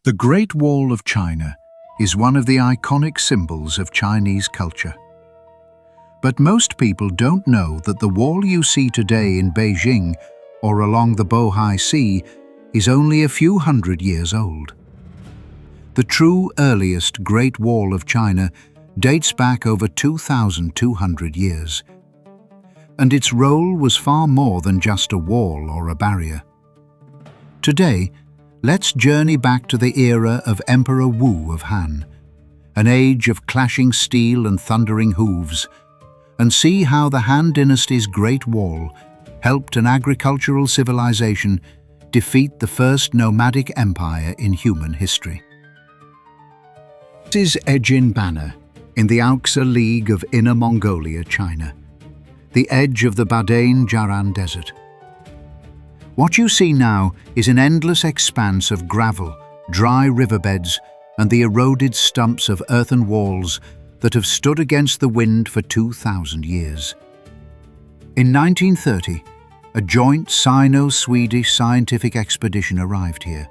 The Great Wall of China is one of the iconic symbols of Chinese culture. But most people don't know that the wall you see today in Beijing or along the Bohai Sea is only a few hundred years old. The true earliest Great Wall of China dates back over 2,200 years, and its role was far more than just a wall or a barrier. Today, let's journey back to the era of Emperor Wu of Han, an age of clashing steel and thundering hooves, and see how the Han Dynasty's Great Wall helped an agricultural civilization defeat the first nomadic empire in human history. This is Ejin Banner in the Aoxa League of Inner Mongolia, China, the edge of the Badain-Jaran Desert. What you see now is an endless expanse of gravel, dry riverbeds, and the eroded stumps of earthen walls that have stood against the wind for 2,000 years. In 1930, a joint Sino-Swedish scientific expedition arrived here.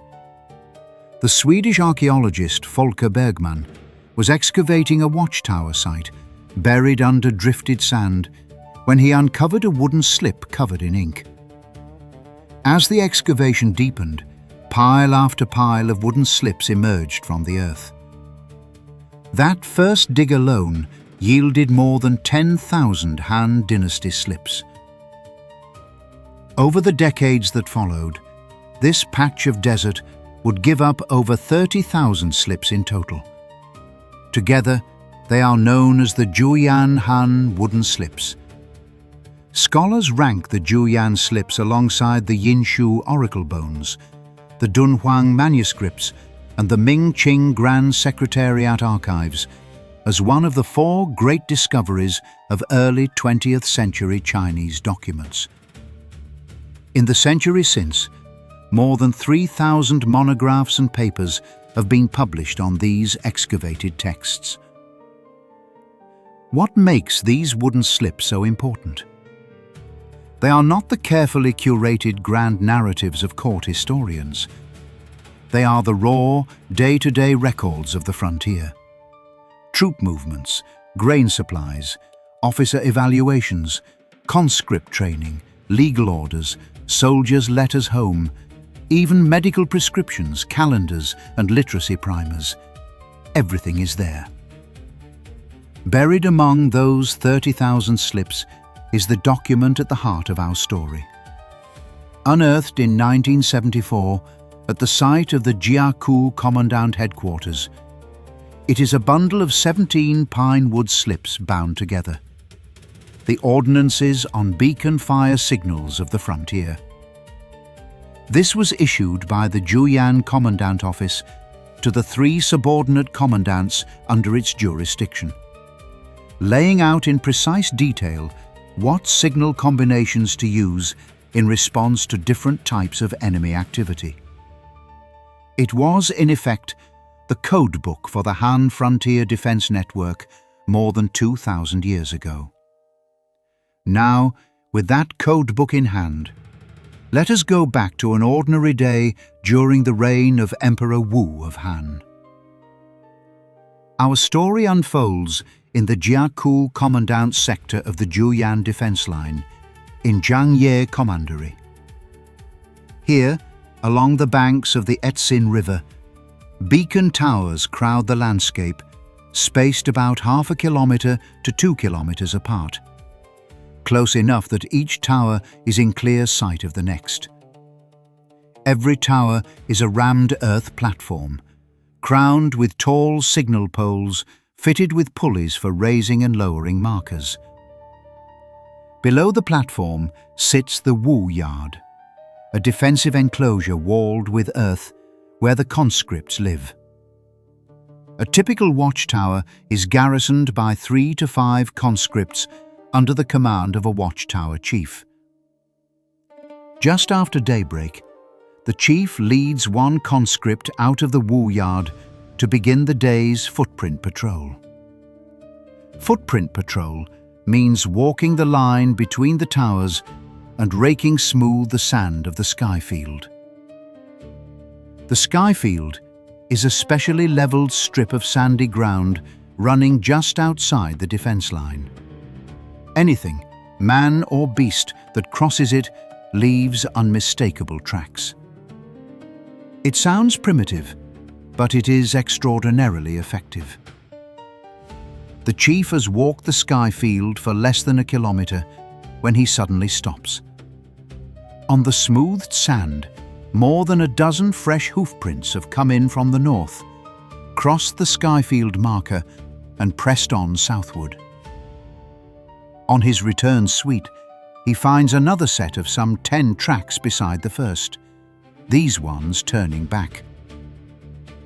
The Swedish archaeologist Folke Bergman was excavating a watchtower site buried under drifted sand when he uncovered a wooden slip covered in ink. As the excavation deepened, pile after pile of wooden slips emerged from the earth. That first dig alone yielded more than 10,000 Han Dynasty slips. Over the decades that followed, this patch of desert would give up over 30,000 slips in total. Together, they are known as the Juyan Han wooden slips. Scholars rank the Juyan slips alongside the Yinshu oracle bones, the Dunhuang manuscripts, and the Ming-Qing Grand Secretariat archives as one of the 4 great discoveries of early 20th century Chinese documents. In the century since, more than 3,000 monographs and papers have been published on these excavated texts. What makes these wooden slips so important? They are not the carefully curated grand narratives of court historians. They are the raw, day-to-day records of the frontier. Troop movements, grain supplies, officer evaluations, conscript training, legal orders, soldiers' letters home, even medical prescriptions, calendars, and literacy primers. Everything is there. Buried among those 30,000 slips is the document at the heart of our story. Unearthed in 1974 at the site of the Jiakou Commandant headquarters, it is a bundle of 17 pine wood slips bound together. The ordinances on beacon fire signals of the frontier. This was issued by the Juyan Commandant Office to the 3 subordinate commandants under its jurisdiction, laying out in precise detail what signal combinations to use in response to different types of enemy activity. It was, in effect, the codebook for the Han Frontier Defense Network more than 2,000 years ago. Now, with that codebook in hand, let us go back to an ordinary day during the reign of Emperor Wu of Han. Our story unfolds in the Jiakou Commandant sector of the Juyan defense line, in Jiangye Commandery. Here, along the banks of the Etsin River, beacon towers crowd the landscape, spaced about half a kilometre to 2 kilometres apart, close enough that each tower is in clear sight of the next. Every tower is a rammed earth platform, crowned with tall signal poles fitted with pulleys for raising and lowering markers. Below the platform sits the Wu Yard, a defensive enclosure walled with earth where the conscripts live. A typical watchtower is garrisoned by 3 to 5 conscripts under the command of a watchtower chief. Just after daybreak, the chief leads one conscript out of the Wu Yard to begin the day's footprint patrol. Footprint patrol means walking the line between the towers and raking smooth the sand of the skyfield. The skyfield is a specially leveled strip of sandy ground running just outside the defense line. Anything, man or beast, that crosses it leaves unmistakable tracks. It sounds primitive, but it is extraordinarily effective. The chief has walked the sky field for less than a kilometer when he suddenly stops. On the smoothed sand, more than a dozen fresh hoofprints have come in from the north, crossed the skyfield marker and pressed on southward. On his return sweep, he finds another set of some 10 tracks beside the first, these ones turning back.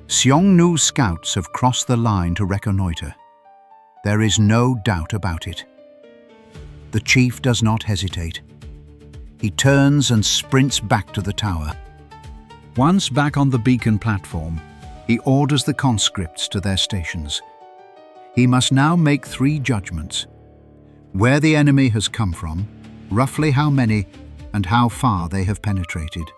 Xiongnu scouts have crossed the line to reconnoiter. There is no doubt about it. The chief does not hesitate. He turns and sprints back to the tower. Once back on the beacon platform, he orders the conscripts to their stations. He must now make 3 judgments: where the enemy has come from, roughly how many, and how far they have penetrated.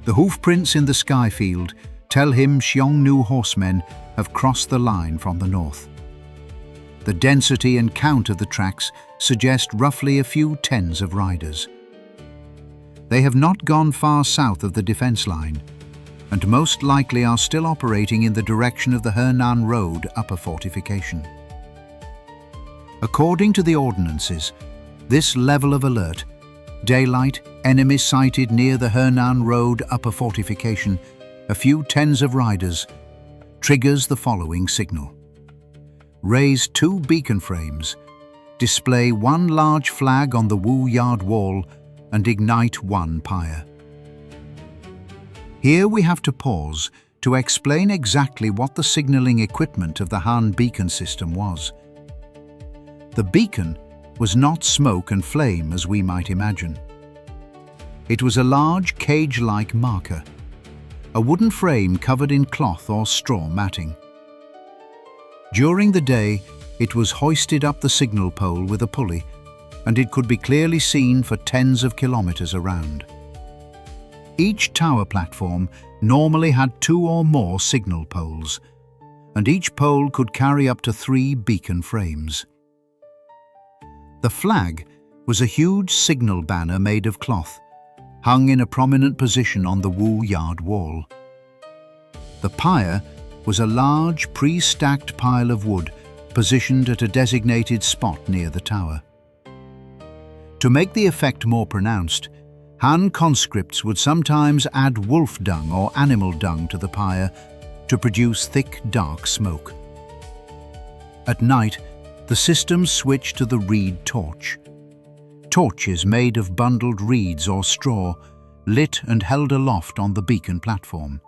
The hoofprints in the skyfield tell him Xiongnu horsemen have crossed the line from the north. The density and count of the tracks suggest roughly a few tens of riders. They have not gone far south of the defense line, and most likely are still operating in the direction of the Henan Road upper fortification. According to the Ordinances, this level of alert, daylight, enemy sighted near the Henan Road upper fortification, a few tens of riders, triggers the following signal. Raise 2 beacon frames, display 1 large flag on the Wu Yard wall, and ignite 1 pyre. Here we have to pause to explain exactly what the signalling equipment of the Han beacon system was. The beacon was not smoke and flame as we might imagine. It was a large cage-like marker, a wooden frame covered in cloth or straw matting. During the day, it was hoisted up the signal pole with a pulley, and it could be clearly seen for tens of kilometers around. Each tower platform normally had 2 or more signal poles, and each pole could carry up to 3 beacon frames. The flag was a huge signal banner made of cloth, hung in a prominent position on the Wu Yard wall. The pyre was a large pre-stacked pile of wood positioned at a designated spot near the tower. To make the effect more pronounced, Han conscripts would sometimes add wolf dung or animal dung to the pyre to produce thick, dark smoke. At night, the system switched to the reed torch. Torches made of bundled reeds or straw, lit and held aloft on the beacon platform.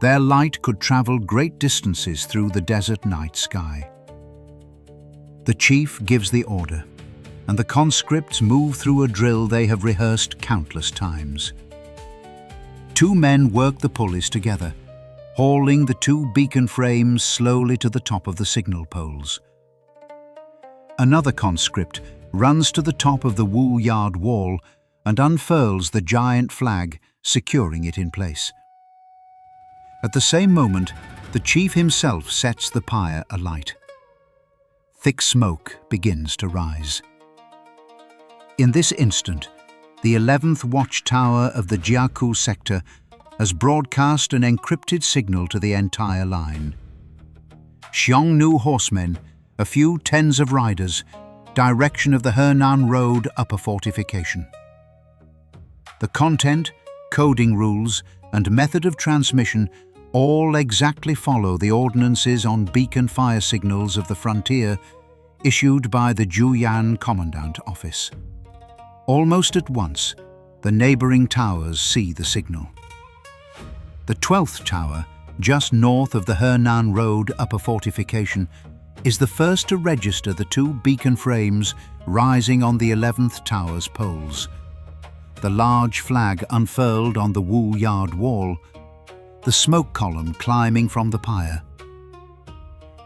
Their light could travel great distances through the desert night sky. The chief gives the order, and the conscripts move through a drill they have rehearsed countless times. 2 men work the pulleys together, hauling the 2 beacon frames slowly to the top of the signal poles. Another conscript runs to the top of the Wu Yard wall and unfurls the giant flag, securing it in place. At the same moment, the chief himself sets the pyre alight. Thick smoke begins to rise. In this instant, the 11th Watchtower of the Jiaku sector has broadcast an encrypted signal to the entire line. Xiongnu horsemen, a few tens of riders, direction of the Henan Road upper fortification. The content, coding rules, and method of transmission all exactly follow the ordinances on beacon fire signals of the frontier issued by the Juyan Commandant Office. Almost at once, the neighboring towers see the signal. The 12th tower, just north of the Henan Road upper fortification, is the first to register the 2 beacon frames rising on the 11th tower's poles. The large flag unfurled on the Wu Yard wall, the smoke column climbing from the pyre.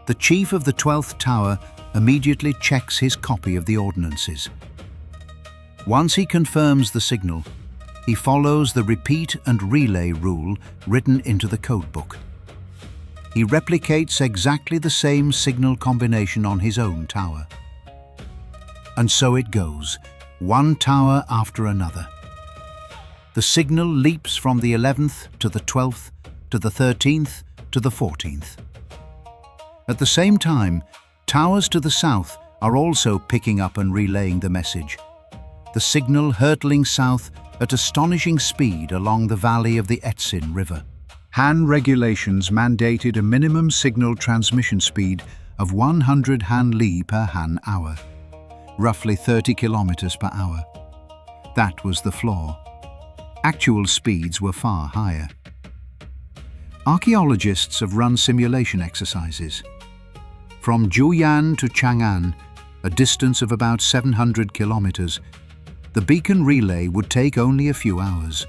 The chief of the 12th tower immediately checks his copy of the ordinances. Once he confirms the signal, he follows the repeat and relay rule written into the codebook. He replicates exactly the same signal combination on his own tower. And so it goes, one tower after another. The signal leaps from the 11th to the 12th, to the 13th, to the 14th. At the same time, towers to the south are also picking up and relaying the message, the signal hurtling south at astonishing speed along the valley of the Etsin River. Han regulations mandated a minimum signal transmission speed of 100 Han li per Han hour, roughly 30 kilometers per hour. That was the floor. Actual speeds were far higher. Archaeologists have run simulation exercises. From Juyan to Chang'an, a distance of about 700 kilometers, the beacon relay would take only a few hours.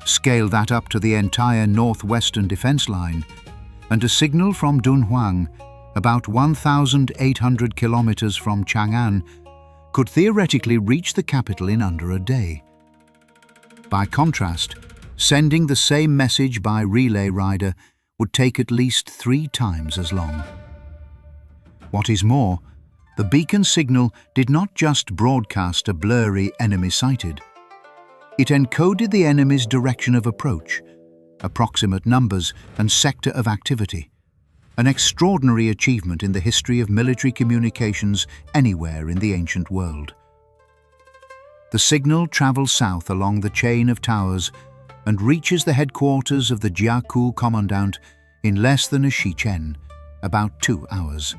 Scale that up to the entire northwestern defense line, and a signal from Dunhuang, about 1,800 kilometers from Chang'an, could theoretically reach the capital in under a day. By contrast, sending the same message by relay rider would take at least 3 times as long. What is more, the beacon signal did not just broadcast a blurry enemy sighted. It encoded the enemy's direction of approach, approximate numbers and sector of activity, an extraordinary achievement in the history of military communications anywhere in the ancient world. The signal travels south along the chain of towers and reaches the headquarters of the Jiaku commandant in less than a shichen, about 2 hours.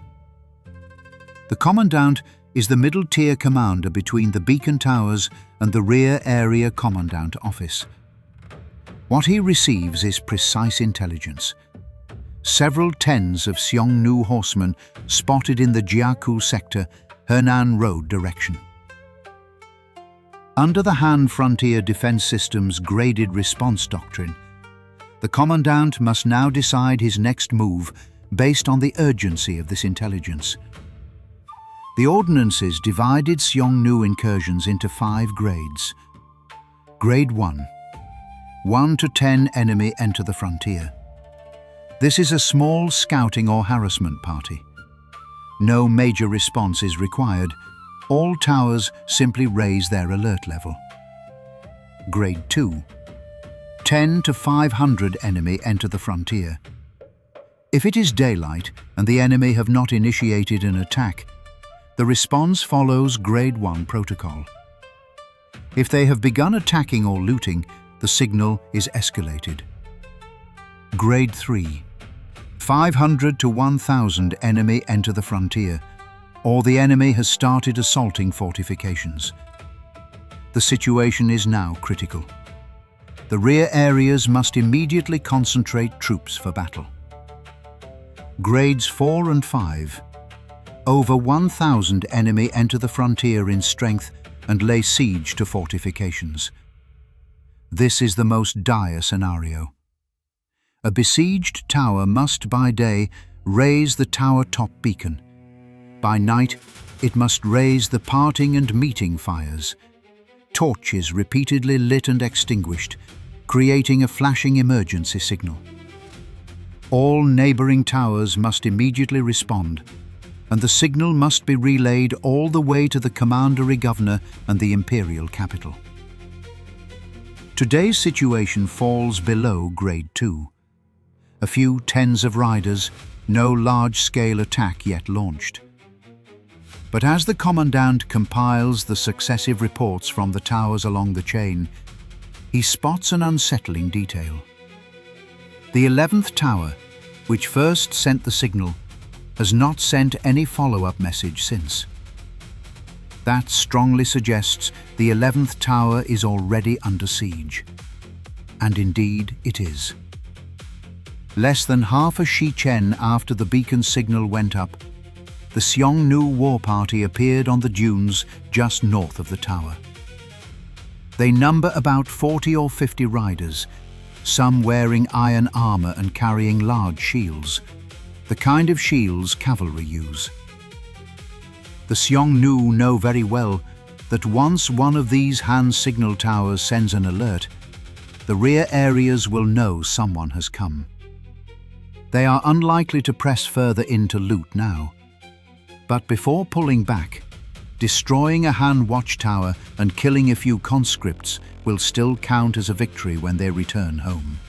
The commandant is the middle-tier commander between the beacon towers and the rear area commandant office. What he receives is precise intelligence. Several tens of Xiongnu horsemen spotted in the Jiaku sector, Henan Road direction. Under the Han Frontier Defense System's graded response doctrine, the commandant must now decide his next move based on the urgency of this intelligence. The Ordinances divided Xiongnu incursions into 5 grades. Grade 1. 1 to 10 enemy enter the frontier. This is a small scouting or harassment party. No major response is required. All towers simply raise their alert level. Grade 2. 10 to 500 enemy enter the frontier. If it is daylight and the enemy have not initiated an attack, the response follows Grade 1 protocol. If they have begun attacking or looting, the signal is escalated. Grade 3. 500 to 1,000 enemy enter the frontier, or the enemy has started assaulting fortifications. The situation is now critical. The rear areas must immediately concentrate troops for battle. Grades 4 and 5. Over 1,000 enemy enter the frontier in strength and lay siege to fortifications. This is the most dire scenario. A besieged tower must by day raise the tower top beacon. By night, it must raise the parting and meeting fires. Torches repeatedly lit and extinguished, creating a flashing emergency signal. All neighboring towers must immediately respond, and the signal must be relayed all the way to the commandery governor and the imperial capital. Today's situation falls below Grade 2. A few tens of riders, no large-scale attack yet launched. But as the commandant compiles the successive reports from the towers along the chain, he spots an unsettling detail. The 11th tower, which first sent the signal, has not sent any follow-up message since. That strongly suggests the 11th tower is already under siege. And indeed it is. Less than half a shichen after the beacon signal went up, the Xiongnu war party appeared on the dunes just north of the tower. They number about 40 or 50 riders, some wearing iron armor and carrying large shields, the kind of shields cavalry use. The Xiongnu know very well that once one of these Han signal towers sends an alert, the rear areas will know someone has come. They are unlikely to press further in to loot now. But before pulling back, destroying a Han watchtower and killing a few conscripts will still count as a victory when they return home.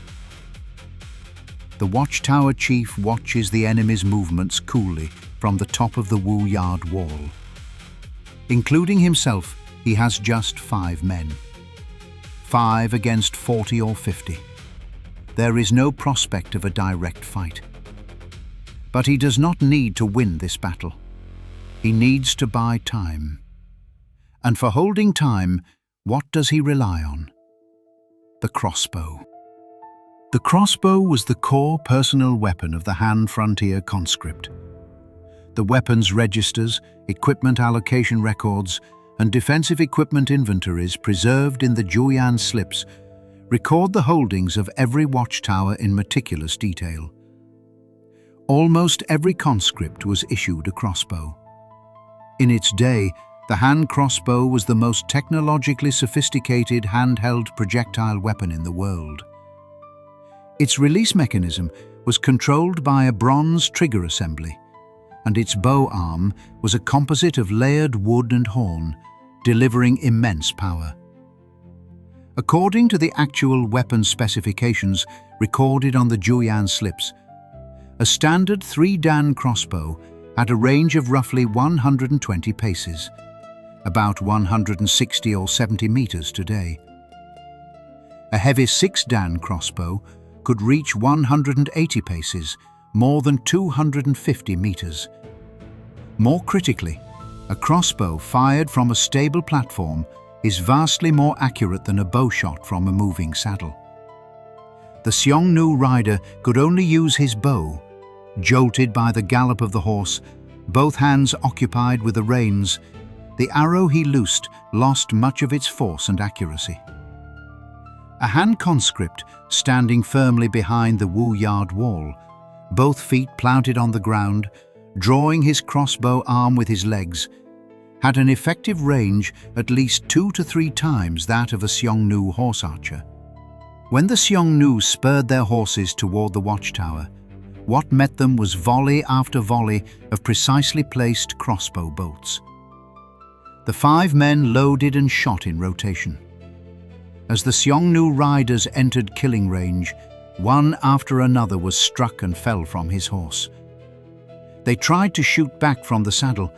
The watchtower chief watches the enemy's movements coolly from the top of the Wu Yard wall. Including himself, he has just 5 men. 5 against 40 or 50. There is no prospect of a direct fight. But he does not need to win this battle. He needs to buy time. And for holding time, what does he rely on? The crossbow. The crossbow was the core personal weapon of the Han frontier conscript. The weapons registers, equipment allocation records, and defensive equipment inventories preserved in the Juyan slips record the holdings of every watchtower in meticulous detail. Almost every conscript was issued a crossbow. In its day, the Han crossbow was the most technologically sophisticated handheld projectile weapon in the world. Its release mechanism was controlled by a bronze trigger assembly, and its bow arm was a composite of layered wood and horn, delivering immense power. According to the actual weapon specifications recorded on the Juyan slips, a standard 3-dan crossbow had a range of roughly 120 paces, about 160 or 70 meters today. A heavy 6-dan crossbow could reach 180 paces, more than 250 meters. More critically, a crossbow fired from a stable platform is vastly more accurate than a bow shot from a moving saddle. The Xiongnu rider could only use his bow, jolted by the gallop of the horse, both hands occupied with the reins. The arrow he loosed lost much of its force and accuracy. A Han conscript standing firmly behind the Wu Yard wall, both feet planted on the ground, drawing his crossbow arm with his legs, had an effective range at least 2 to 3 times that of a Xiongnu horse archer. When the Xiongnu spurred their horses toward the watchtower, what met them was volley after volley of precisely placed crossbow bolts. The 5 men loaded and shot in rotation. As the Xiongnu riders entered killing range, one after another was struck and fell from his horse. They tried to shoot back from the saddle,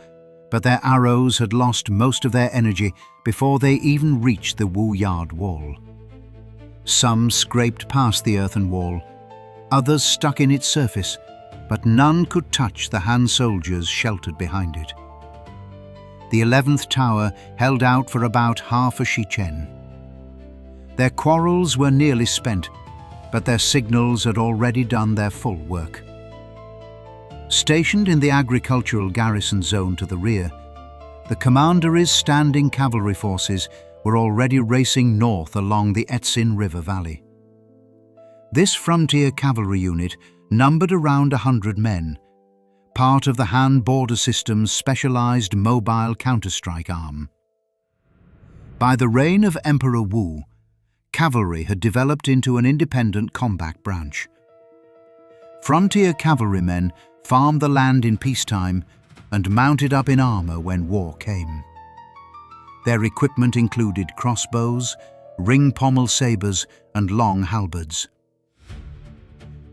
but their arrows had lost most of their energy before they even reached the Wu Yard wall. Some scraped past the earthen wall, others stuck in its surface, but none could touch the Han soldiers sheltered behind it. The 11th tower held out for about half a shichen. Their quarrels were nearly spent, but their signals had already done their full work. Stationed in the agricultural garrison zone to the rear, the commandery's standing cavalry forces were already racing north along the Etsin River Valley. This frontier cavalry unit numbered around 100 men, part of the Han border system's specialized mobile counterstrike arm. By the reign of Emperor Wu, cavalry had developed into an independent combat branch. Frontier cavalrymen farmed the land in peacetime and mounted up in armor when war came. Their equipment included crossbows, ring pommel sabers, and long halberds.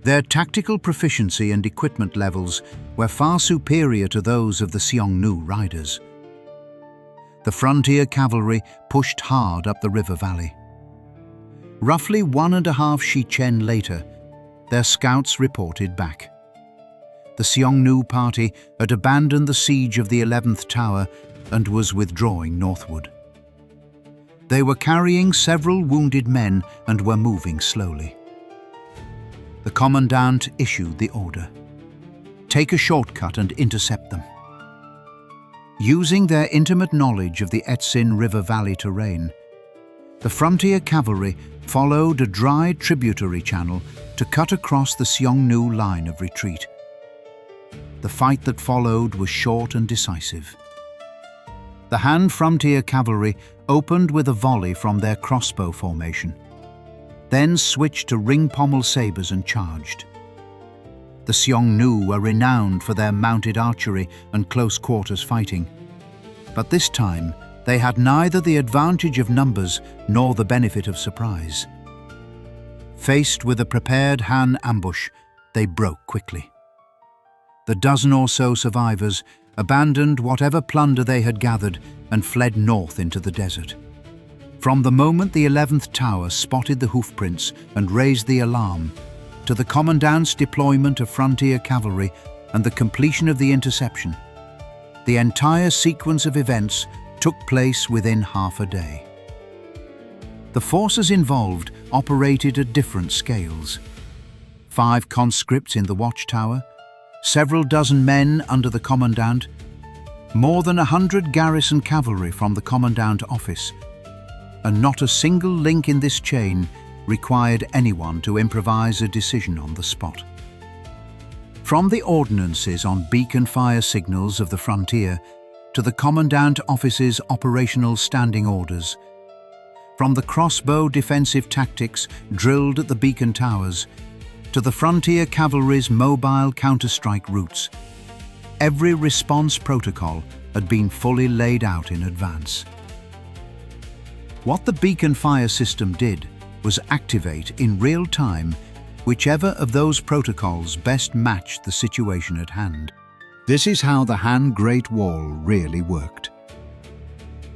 Their tactical proficiency and equipment levels were far superior to those of the Xiongnu riders. The frontier cavalry pushed hard up the river valley. Roughly 1.5 shichen later, their scouts reported back. The Xiongnu party had abandoned the siege of the 11th tower and was withdrawing northward. They were carrying several wounded men and were moving slowly. The commandant issued the order: take a shortcut and intercept them. Using their intimate knowledge of the Etsin River Valley terrain, the frontier cavalry followed a dry tributary channel to cut across the Xiongnu line of retreat. The fight that followed was short and decisive. The Han frontier cavalry opened with a volley from their crossbow formation, then switched to ring-pommel sabres and charged. The Xiongnu were renowned for their mounted archery and close-quarters fighting, but this time they had neither the advantage of numbers nor the benefit of surprise. Faced with a prepared Han ambush, they broke quickly. The dozen or so survivors abandoned whatever plunder they had gathered and fled north into the desert. From the moment the 11th tower spotted the hoofprints and raised the alarm, to the commandant's deployment of frontier cavalry and the completion of the interception, the entire sequence of events took place within half a day. The forces involved operated at different scales. 5 conscripts in the Watchtower, several dozen men under the commandant, more than 100 garrison cavalry from the commandant office, and not a single link in this chain required anyone to improvise a decision on the spot. From the ordinances on beacon fire signals of the frontier to the commandant office's operational standing orders, from the crossbow defensive tactics drilled at the beacon towers to the frontier cavalry's mobile counterstrike routes, every response protocol had been fully laid out in advance. What the beacon fire system did was activate in real time whichever of those protocols best matched the situation at hand. This is how the Han Great Wall really worked.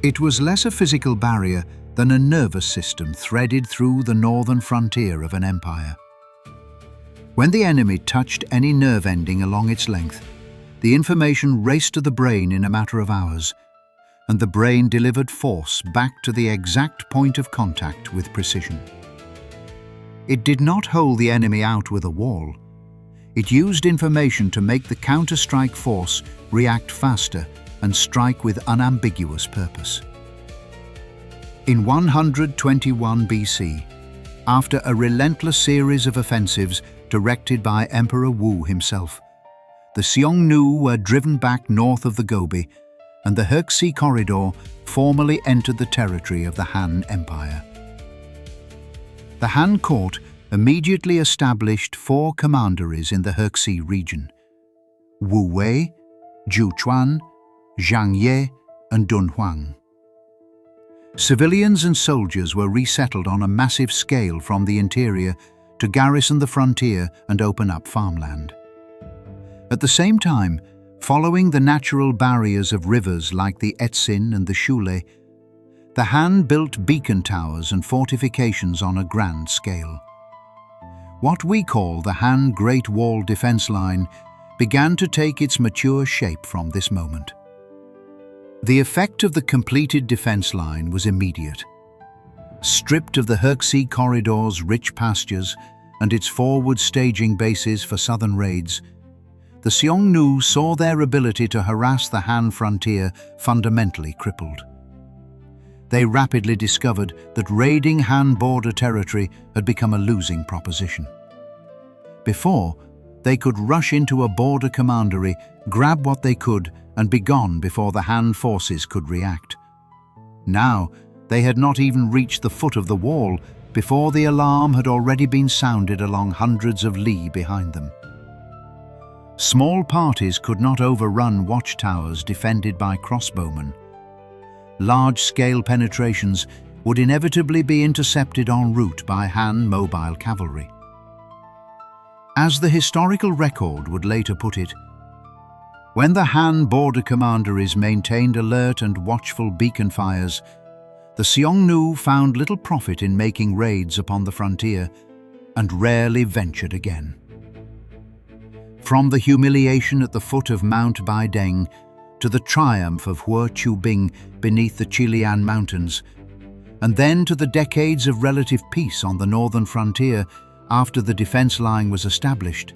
It was less a physical barrier than a nervous system threaded through the northern frontier of an empire. When the enemy touched any nerve ending along its length, the information raced to the brain in a matter of hours, and the brain delivered force back to the exact point of contact with precision. It did not hold the enemy out with a wall. It used information to make the counter-strike force react faster and strike with unambiguous purpose. In 121 BC, after a relentless series of offensives directed by Emperor Wu himself, the Xiongnu were driven back north of the Gobi, and the Hexi corridor formally entered the territory of the Han Empire. The Han court immediately established 4 commanderies in the Hexi region: Wu Wei, Juchuan, Zhangye, and Dunhuang. Civilians and soldiers were resettled on a massive scale from the interior to garrison the frontier and open up farmland. At the same time, following the natural barriers of rivers like the Etsin and the Shule, the Han built beacon towers and fortifications on a grand scale. What we call the Han Great Wall defense line began to take its mature shape from this moment. The effect of the completed defense line was immediate. Stripped of the Hexi corridor's rich pastures and its forward staging bases for southern raids, the Xiongnu saw their ability to harass the Han frontier fundamentally crippled. They rapidly discovered that raiding Han border territory had become a losing proposition. Before, they could rush into a border commandery, grab what they could, and be gone before the Han forces could react. Now, they had not even reached the foot of the wall before the alarm had already been sounded along hundreds of li behind them. Small parties could not overrun watchtowers defended by crossbowmen. Large-scale penetrations would inevitably be intercepted en route by Han mobile cavalry. As the historical record would later put it, when the Han border commanderies maintained alert and watchful beacon fires, the Xiongnu found little profit in making raids upon the frontier and rarely ventured again. From the humiliation at the foot of Mount Baideng to the triumph of Hua Chubing beneath the Qilian Mountains, and then to the decades of relative peace on the northern frontier after the defense line was established,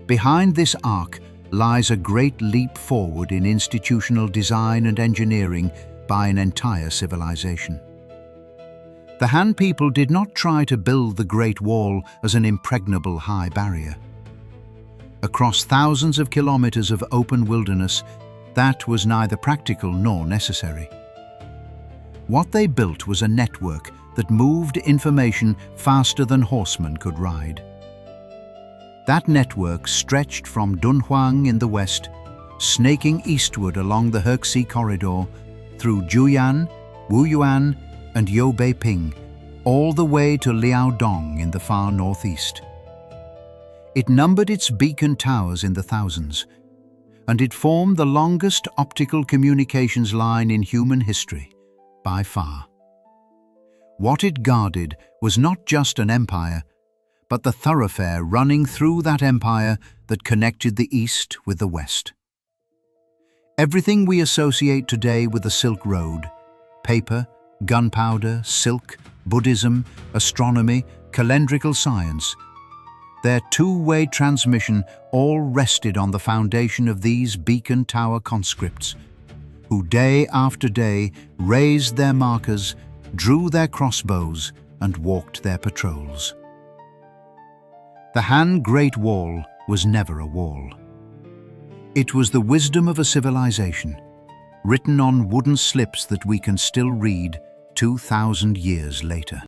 behind this arc lies a great leap forward in institutional design and engineering by an entire civilization. The Han people did not try to build the Great Wall as an impregnable high barrier. Across thousands of kilometers of open wilderness, That was neither practical nor necessary. What they built was a network that moved information faster than horsemen could ride. That network stretched from Dunhuang in the west, snaking eastward along the Hexi corridor, through Juyan, Wuyuan, and Yobeiping, all the way to Liaodong in the far northeast. It numbered its beacon towers in the thousands, and it formed the longest optical communications line in human history, by far. What it guarded was not just an empire, but the thoroughfare running through that empire that connected the East with the West. Everything we associate today with the Silk Road — paper, gunpowder, silk, Buddhism, astronomy, calendrical science — their two-way transmission all rested on the foundation of these beacon tower conscripts, who day after day raised their markers, drew their crossbows, and walked their patrols. The Han Great Wall was never a wall. It was the wisdom of a civilization, written on wooden slips that we can still read 2,000 years later.